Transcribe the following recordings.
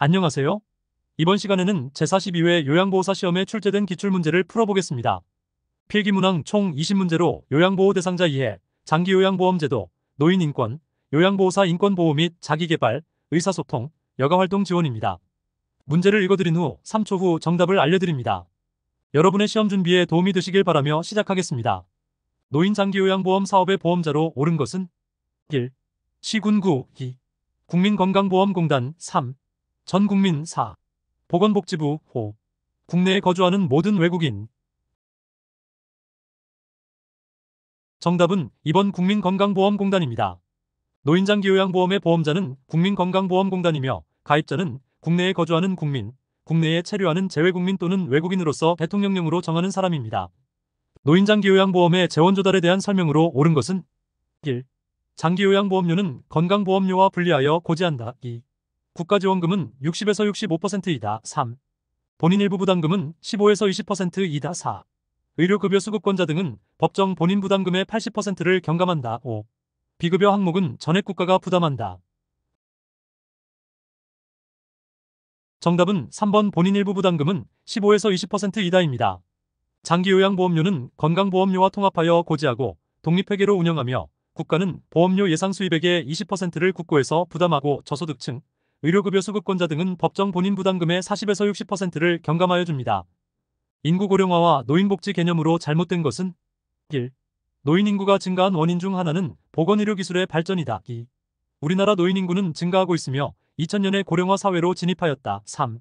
안녕하세요. 이번 시간에는 제42회 요양보호사 시험에 출제된 기출문제를 풀어보겠습니다. 필기문항 총 20문제로 요양보호 대상자 이해, 장기요양보험제도, 노인인권, 요양보호사 인권보호 및 자기개발, 의사소통, 여가활동 지원입니다. 문제를 읽어드린 후 3초 후 정답을 알려드립니다. 여러분의 시험 준비에 도움이 되시길 바라며 시작하겠습니다. 노인 장기요양보험 사업의 보험자로 옳은 것은 1. 시군구 2. 국민건강보험공단 3. 전국민 4. 보건복지부 5. 국내에 거주하는 모든 외국인. 정답은 2번 국민건강보험공단입니다. 노인장기요양보험의 보험자는 국민건강보험공단이며 가입자는 국내에 거주하는 국민, 국내에 체류하는 재외국민 또는 외국인으로서 대통령령으로 정하는 사람입니다. 노인장기요양보험의 재원조달에 대한 설명으로 옳은 것은 1. 장기요양보험료는 건강보험료와 분리하여 고지한다. 2. 국가지원금은 60에서 65%이다. 3. 본인 일부 부담금은 15에서 20%이다. 4. 의료급여 수급권자 등은 법정 본인 부담금의 80%를 경감한다. 5. 비급여 항목은 전액 국가가 부담한다. 정답은 3번 본인 일부 부담금은 15에서 20%이다입니다. 장기요양보험료는 건강보험료와 통합하여 고지하고 독립회계로 운영하며 국가는 보험료 예상 수입액의 20%를 국고에서 부담하고 저소득층, 의료급여 수급권자 등은 법정 본인 부담금의 40에서 60%를 경감하여 줍니다. 인구 고령화와 노인복지 개념으로 잘못된 것은 1. 노인 인구가 증가한 원인 중 하나는 보건의료기술의 발전이다. 2. 우리나라 노인 인구는 증가하고 있으며 2000년에 고령화 사회로 진입하였다. 3.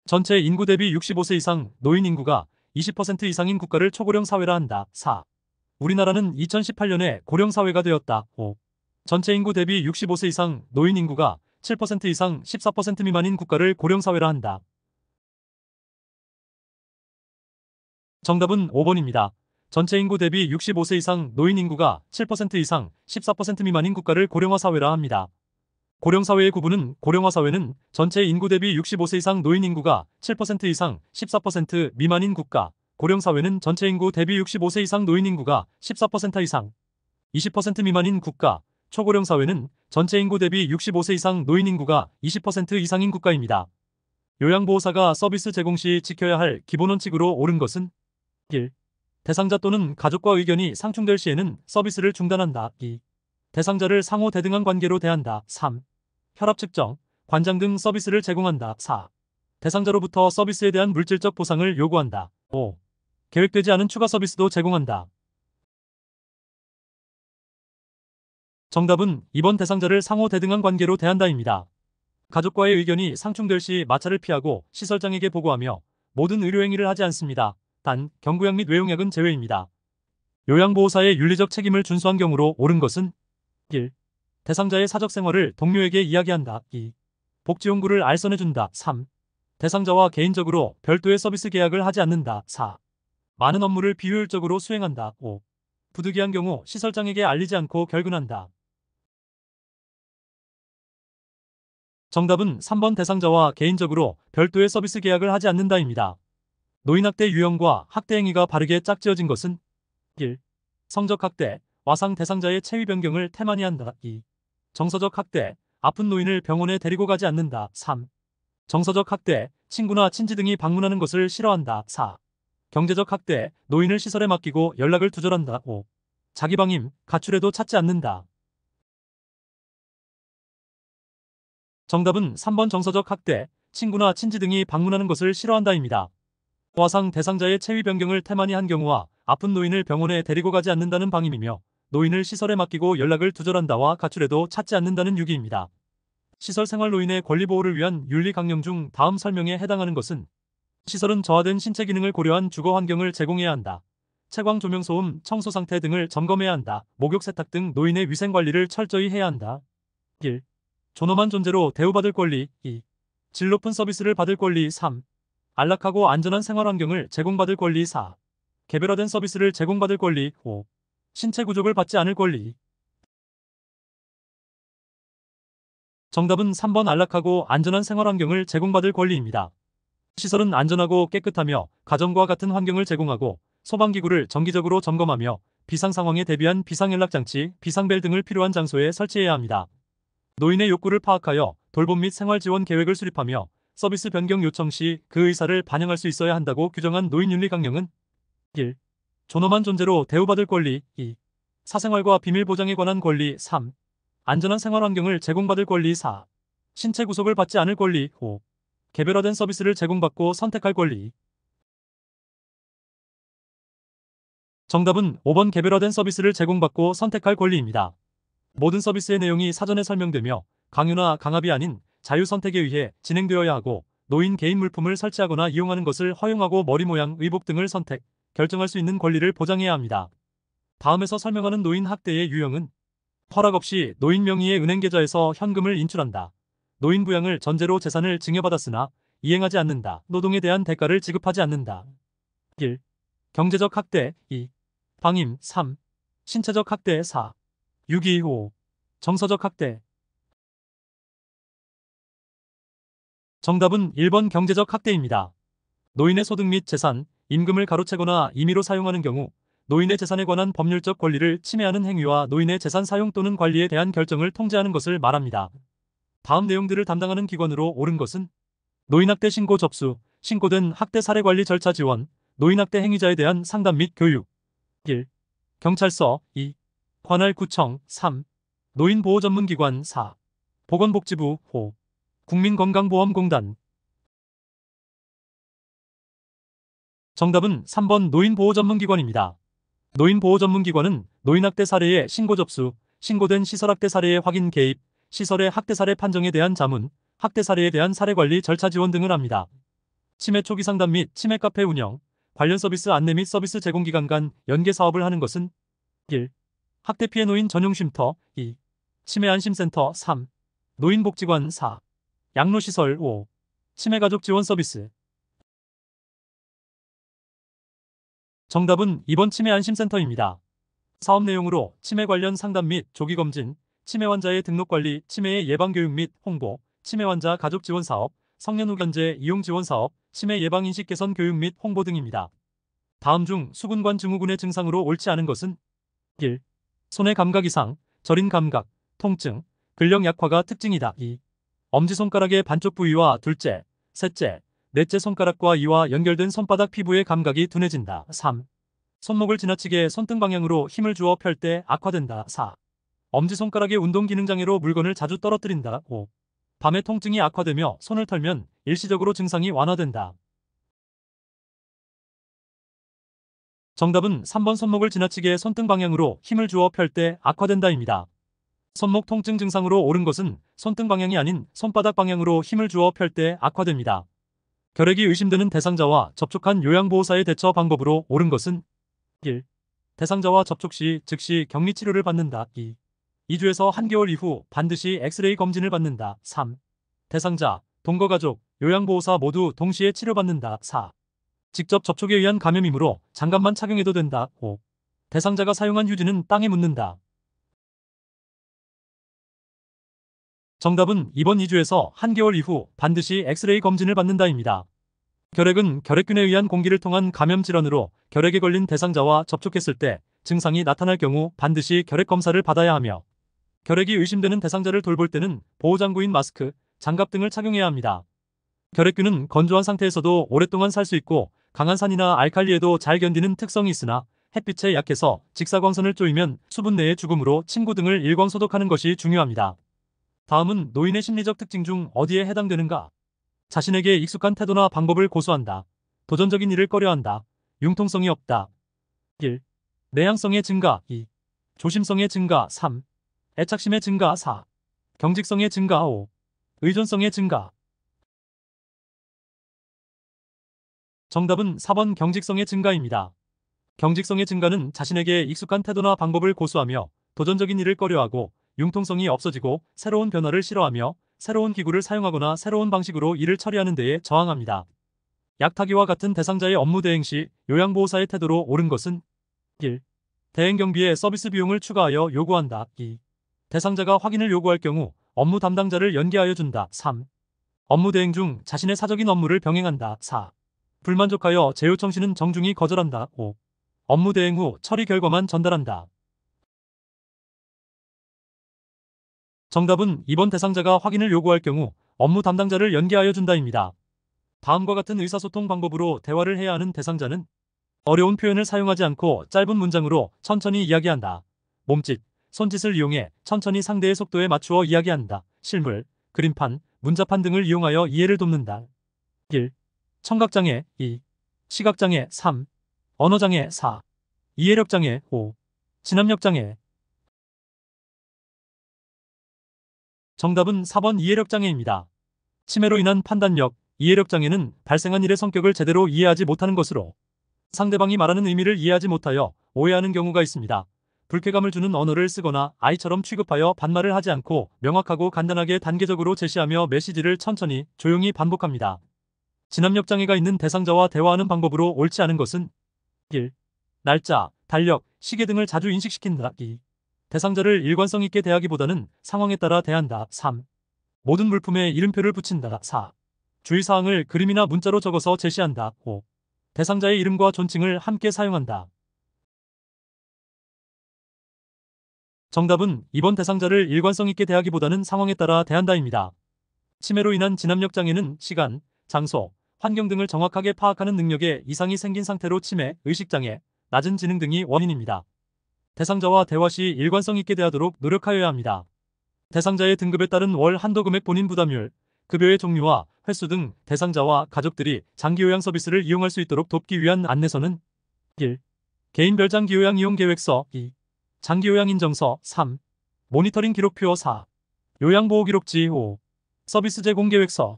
전체 인구 대비 65세 이상 노인 인구가 20% 이상인 국가를 초고령 사회라 한다. 4. 우리나라는 2018년에 고령 사회가 되었다. 5. 전체 인구 대비 65세 이상 노인 인구가 7% 이상 14% 미만인 국가를 고령사회라 한다. 정답은 5번입니다. 전체 인구 대비 65세 이상 노인 인구가 7% 이상 14% 미만인 국가를 고령화사회라 합니다. 고령사회의 구분은 고령화사회는 전체 인구 대비 65세 이상 노인 인구가 7% 이상 14% 미만인 국가, 고령사회는 전체 인구 대비 65세 이상 노인 인구가 14% 이상 20% 미만인 국가, 초고령사회는 전체 인구 대비 65세 이상 노인 인구가 20% 이상인 국가입니다. 요양보호사가 서비스 제공 시 지켜야 할 기본원칙으로 옳은 것은 1. 대상자 또는 가족과 의견이 상충될 시에는 서비스를 중단한다. 2. 대상자를 상호 대등한 관계로 대한다. 3. 혈압 측정, 관장 등 서비스를 제공한다. 4. 대상자로부터 서비스에 대한 물질적 보상을 요구한다. 5. 계획되지 않은 추가 서비스도 제공한다. 정답은 2번 대상자를 상호 대등한 관계로 대한다입니다. 가족과의 의견이 상충될 시 마찰을 피하고 시설장에게 보고하며 모든 의료행위를 하지 않습니다. 단, 경구약 및 외용약은 제외입니다. 요양보호사의 윤리적 책임을 준수한 경우로 옳은 것은 1. 대상자의 사적 생활을 동료에게 이야기한다. 2. 복지용구를 알선해준다. 3. 대상자와 개인적으로 별도의 서비스 계약을 하지 않는다. 4. 많은 업무를 비효율적으로 수행한다. 5. 부득이한 경우 시설장에게 알리지 않고 결근한다. 정답은 3번 대상자와 개인적으로 별도의 서비스 계약을 하지 않는다입니다. 노인학대 유형과 학대 행위가 바르게 짝지어진 것은 1. 성적 학대, 와상 대상자의 체위 변경을 태만히 한다. 2. 정서적 학대, 아픈 노인을 병원에 데리고 가지 않는다. 3. 정서적 학대, 친구나 친지 등이 방문하는 것을 싫어한다. 4. 경제적 학대, 노인을 시설에 맡기고 연락을 두절한다. 5. 자기 방임, 가출해도 찾지 않는다. 정답은 3번 정서적 학대, 친구나 친지 등이 방문하는 것을 싫어한다입니다. 와상 대상자의 체위 변경을 태만히 한 경우와 아픈 노인을 병원에 데리고 가지 않는다는 방임이며 노인을 시설에 맡기고 연락을 두절한다와 가출해도 찾지 않는다는 유기입니다. 시설생활 노인의 권리보호를 위한 윤리 강령 중 다음 설명에 해당하는 것은 시설은 저하된 신체 기능을 고려한 주거 환경을 제공해야 한다. 채광 조명 소음, 청소 상태 등을 점검해야 한다. 목욕 세탁 등 노인의 위생 관리를 철저히 해야 한다. 1. 존엄한 존재로 대우받을 권리. 2. 질 높은 서비스를 받을 권리. 3. 안락하고 안전한 생활 환경을 제공받을 권리. 4. 개별화된 서비스를 제공받을 권리. 5. 신체 구족을 받지 않을 권리. 정답은 3번 안락하고 안전한 생활 환경을 제공받을 권리입니다. 시설은 안전하고 깨끗하며 가정과 같은 환경을 제공하고 소방기구를 정기적으로 점검하며 비상 상황에 대비한 비상연락장치, 비상벨 등을 필요한 장소에 설치해야 합니다. 노인의 욕구를 파악하여 돌봄 및 생활지원 계획을 수립하며 서비스 변경 요청 시 그 의사를 반영할 수 있어야 한다고 규정한 노인윤리 강령은 1. 존엄한 존재로 대우받을 권리 2. 사생활과 비밀 보장에 관한 권리 3. 안전한 생활 환경을 제공받을 권리 4. 신체 구속을 받지 않을 권리 5. 개별화된 서비스를 제공받고 선택할 권리. 정답은 5번 개별화된 서비스를 제공받고 선택할 권리입니다. 모든 서비스의 내용이 사전에 설명되며 강요나 강압이 아닌 자유 선택에 의해 진행되어야 하고 노인 개인 물품을 설치하거나 이용하는 것을 허용하고 머리 모양, 의복 등을 선택, 결정할 수 있는 권리를 보장해야 합니다. 다음에서 설명하는 노인 학대의 유형은 허락 없이 노인 명의의 은행 계좌에서 현금을 인출한다. 노인 부양을 전제로 재산을 증여받았으나 이행하지 않는다. 노동에 대한 대가를 지급하지 않는다. 1. 경제적 학대 2. 방임 3. 신체적 학대 4. 유기 5. 정서적 학대. 정답은 1번 경제적 학대입니다. 노인의 소득 및 재산, 임금을 가로채거나 임의로 사용하는 경우 노인의 재산에 관한 법률적 권리를 침해하는 행위와 노인의 재산 사용 또는 관리에 대한 결정을 통제하는 것을 말합니다. 다음 내용들을 담당하는 기관으로 옳은 것은 노인학대 신고 접수, 신고된 학대 사례 관리 절차 지원, 노인학대 행위자에 대한 상담 및 교육. 1. 경찰서 2. 관할구청 3. 노인보호전문기관 4. 보건복지부 5. 국민건강보험공단. 정답은 3번 노인보호전문기관입니다. 노인보호전문기관은 노인학대 사례의 신고 접수, 신고된 시설학대 사례의 확인 개입, 시설의 학대 사례 판정에 대한 자문, 학대 사례에 대한 사례관리 절차 지원 등을 합니다. 치매 초기 상담 및 치매 카페 운영, 관련 서비스 안내 및 서비스 제공기관 간 연계 사업을 하는 것은 1. 학대 피해 노인 전용 쉼터 2. 치매 안심센터 3. 노인복지관 4. 양로시설 5. 치매가족 지원 서비스. 정답은 2번 치매 안심센터입니다. 사업 내용으로 치매 관련 상담 및 조기검진, 치매 환자의 등록관리, 치매의 예방교육 및 홍보, 치매 환자 가족 지원 사업, 성년 후 견제 이용 지원 사업, 치매 예방 인식 개선 교육 및 홍보 등입니다. 다음 중 수근관 증후군의 증상으로 옳지 않은 것은 1. 손의 감각 이상, 저린 감각, 통증, 근력 약화가 특징이다. 2. 엄지손가락의 반쪽 부위와 둘째, 셋째, 넷째 손가락과 이와 연결된 손바닥 피부의 감각이 둔해진다. 3. 손목을 지나치게 손등 방향으로 힘을 주어 펼 때 악화된다. 4. 엄지손가락의 운동 기능 장애로 물건을 자주 떨어뜨린다. 5. 밤에 통증이 악화되며 손을 털면 일시적으로 증상이 완화된다. 정답은 3번 손목을 지나치게 손등 방향으로 힘을 주어 펼 때 악화된다입니다. 손목 통증 증상으로 옳은 것은 손등 방향이 아닌 손바닥 방향으로 힘을 주어 펼 때 악화됩니다. 결핵이 의심되는 대상자와 접촉한 요양보호사의 대처 방법으로 옳은 것은 1. 대상자와 접촉 시 즉시 격리치료를 받는다. 2. 2주에서 1개월 이후 반드시 엑스레이 검진을 받는다. 3. 대상자, 동거가족, 요양보호사 모두 동시에 치료받는다. 4. 직접 접촉에 의한 감염이므로 장갑만 착용해도 된다. 5. 대상자가 사용한 휴지는 땅에 묻는다. 정답은 2번 2주에서 1개월 이후 반드시 엑스레이 검진을 받는다입니다. 결핵은 결핵균에 의한 공기를 통한 감염 질환으로 결핵에 걸린 대상자와 접촉했을 때 증상이 나타날 경우 반드시 결핵 검사를 받아야 하며 결핵이 의심되는 대상자를 돌볼 때는 보호장구인 마스크, 장갑 등을 착용해야 합니다. 결핵균은 건조한 상태에서도 오랫동안 살 수 있고 강한 산이나 알칼리에도 잘 견디는 특성이 있으나 햇빛에 약해서 직사광선을 쪼이면 수분 내의 죽음으로 침구 등을 일광 소독하는 것이 중요합니다. 다음은 노인의 심리적 특징 중 어디에 해당되는가? 자신에게 익숙한 태도나 방법을 고수한다. 도전적인 일을 꺼려한다. 융통성이 없다. 1. 내향성의 증가 2. 조심성의 증가 3. 애착심의 증가 4. 경직성의 증가 5. 의존성의 증가. 정답은 4번 경직성의 증가입니다. 경직성의 증가는 자신에게 익숙한 태도나 방법을 고수하며 도전적인 일을 꺼려하고 융통성이 없어지고 새로운 변화를 싫어하며 새로운 기구를 사용하거나 새로운 방식으로 일을 처리하는 데에 저항합니다. 약타기와 같은 대상자의 업무 대행 시 요양보호사의 태도로 옳은 것은 1. 대행 경비에 서비스 비용을 추가하여 요구한다. 2. 대상자가 확인을 요구할 경우 업무 담당자를 연계하여 준다. 3. 업무 대행 중 자신의 사적인 업무를 병행한다. 4. 불만족하여 재요청 시는 정중히 거절한다. 5. 업무 대행 후 처리 결과만 전달한다. 정답은 2번 대상자가 확인을 요구할 경우 업무 담당자를 연계하여 준다입니다. 다음과 같은 의사소통 방법으로 대화를 해야 하는 대상자는 어려운 표현을 사용하지 않고 짧은 문장으로 천천히 이야기한다. 몸짓, 손짓을 이용해 천천히 상대의 속도에 맞추어 이야기한다. 실물, 그림판, 문자판 등을 이용하여 이해를 돕는다. 1. 청각장애 2. 시각장애 3. 언어장애 4. 이해력장애 5. 진압력장애. 정답은 4번 이해력장애입니다. 치매로 인한 판단력, 이해력장애는 발생한 일의 성격을 제대로 이해하지 못하는 것으로 상대방이 말하는 의미를 이해하지 못하여 오해하는 경우가 있습니다. 불쾌감을 주는 언어를 쓰거나 아이처럼 취급하여 반말을 하지 않고 명확하고 간단하게 단계적으로 제시하며 메시지를 천천히 조용히 반복합니다. 진압력장애가 있는 대상자와 대화하는 방법으로 옳지 않은 것은 1. 날짜, 달력, 시계 등을 자주 인식시킨다. 2. 대상자를 일관성 있게 대하기보다는 상황에 따라 대한다. 3. 모든 물품에 이름표를 붙인다. 4. 주의사항을 그림이나 문자로 적어서 제시한다. 5. 대상자의 이름과 존칭을 함께 사용한다. 정답은 2번 대상자를 일관성 있게 대하기보다는 상황에 따라 대한다입니다. 치매로 인한 진압력 장애는 시간, 장소, 환경 등을 정확하게 파악하는 능력에 이상이 생긴 상태로 치매, 의식장애, 낮은 지능 등이 원인입니다. 대상자와 대화 시 일관성 있게 대하도록 노력하여야 합니다. 대상자의 등급에 따른 월 한도 금액 본인 부담률, 급여의 종류와 횟수 등 대상자와 가족들이 장기요양 서비스를 이용할 수 있도록 돕기 위한 안내서는 1. 개인별 장기요양 이용 계획서 2. 장기요양 인정서 3. 모니터링 기록표 4. 요양보호기록지 5. 서비스 제공 계획서.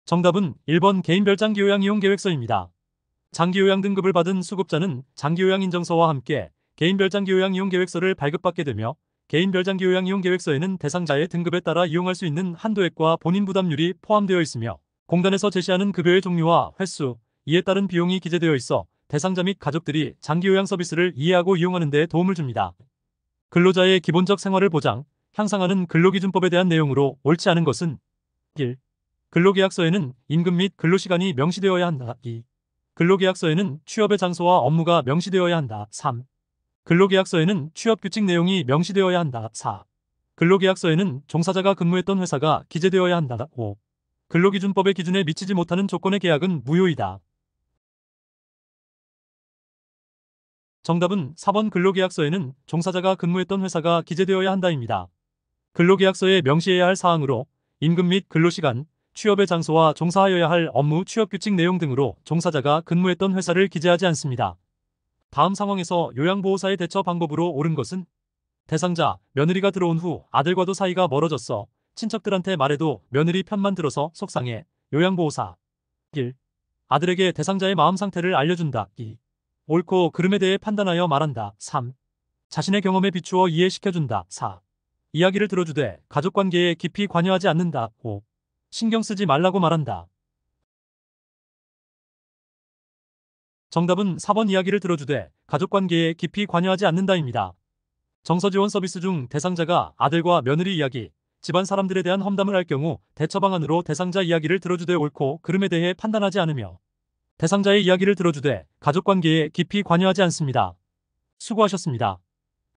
정답은 1번 개인별 장기요양 이용 계획서입니다. 장기요양 등급을 받은 수급자는 장기요양 인정서와 함께 개인별 장기요양 이용 계획서를 발급받게 되며 개인별 장기요양 이용 계획서에는 대상자의 등급에 따라 이용할 수 있는 한도액과 본인 부담률이 포함되어 있으며 공단에서 제시하는 급여의 종류와 횟수, 이에 따른 비용이 기재되어 있어 대상자 및 가족들이 장기요양 서비스를 이해하고 이용하는 데 도움을 줍니다. 근로자의 기본적 생활을 보장, 향상하는 근로기준법에 대한 내용으로 옳지 않은 것은 1. 근로계약서에는 임금 및 근로시간이 명시되어야 한다. 2. 근로계약서에는 취업의 장소와 업무가 명시되어야 한다. 3. 근로계약서에는 취업규칙 내용이 명시되어야 한다. 4. 근로계약서에는 종사자가 근무했던 회사가 기재되어야 한다. 5. 근로기준법의 기준에 미치지 못하는 조건의 계약은 무효이다. 정답은 4번 근로계약서에는 종사자가 근무했던 회사가 기재되어야 한다입니다. 근로계약서에 명시해야 할 사항으로 임금 및 근로시간, 취업의 장소와 종사하여야 할 업무 취업규칙 내용 등으로 종사자가 근무했던 회사를 기재하지 않습니다. 다음 상황에서 요양보호사의 대처 방법으로 옳은 것은 대상자, 며느리가 들어온 후 아들과도 사이가 멀어졌어. 친척들한테 말해도 며느리 편만 들어서 속상해. 요양보호사 1. 아들에게 대상자의 마음 상태를 알려준다. 2. 옳고 그름에 대해 판단하여 말한다. 3. 자신의 경험에 비추어 이해시켜준다. 4. 이야기를 들어주되 가족관계에 깊이 관여하지 않는다. 5. 신경 쓰지 말라고 말한다. 정답은 4번 이야기를 들어주되 가족관계에 깊이 관여하지 않는다입니다. 정서지원 서비스 중 대상자가 아들과 며느리 이야기, 집안 사람들에 대한 험담을 할 경우 대처 방안으로 대상자 이야기를 들어주되 옳고 그름에 대해 판단하지 않으며 대상자의 이야기를 들어주되 가족관계에 깊이 관여하지 않습니다. 수고하셨습니다.